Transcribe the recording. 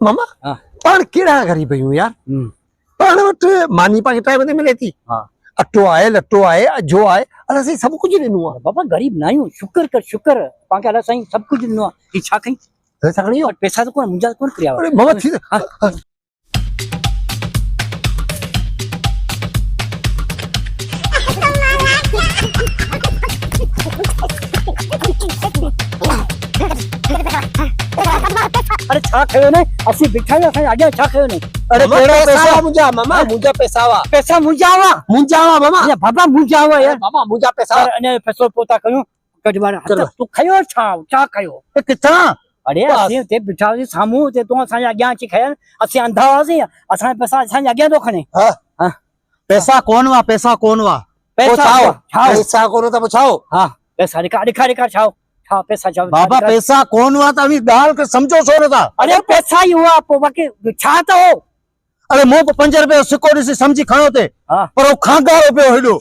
मामा हाँ। पण केड़ा गरीब आहियूं यार। पण वट मानी पाके टाइम ते मिले थी। हाँ। अटो आए लट्टो आए जो आए अला सही सब कुछ ॾिनो आहे। बाबा गरीब ना आहियूं, शुक्र कर शुक्र, पाके अला साईं सब कुछ ॾिनो आहे। ही छा कई छा खणी वियो? पैसा तो कोन मुंहिंजा कोन करिया अरे मामा थी अरे छा खयो ने असी बिठाई असां आगे छा खयो ने। अरे केड़ा पैसा मुंजा मामा मुंजा पैसा वा पैसा मुंहिंजा वा मामा। अरे बाबा मुंहिंजा वा यार मामा मुंजा पैसा अने फैसलो पोता कयूं कजबार चलो। तू खयो छा खयो किथा? अरे असी ते बिठाई सामू ते तू असां आगे अची खया असी अंधा वासी असां पैसा असां आगे तो खणे। हां हां पैसा कौन वा पैसा कौन वा छाओ पैसा कोन त पुछाओ। हां पैसा दिखा छाओ छा पैसा छा बाबा पैसा कौन वा त अभी गाल के समझो सो रहा। अरे पैसा ही हुआ पो बाकी छा तो हो। अरे मो 5 रुपया सिक्को ॾिसी समझी खणो थे हां पर वो खांगा रुपयो हेडो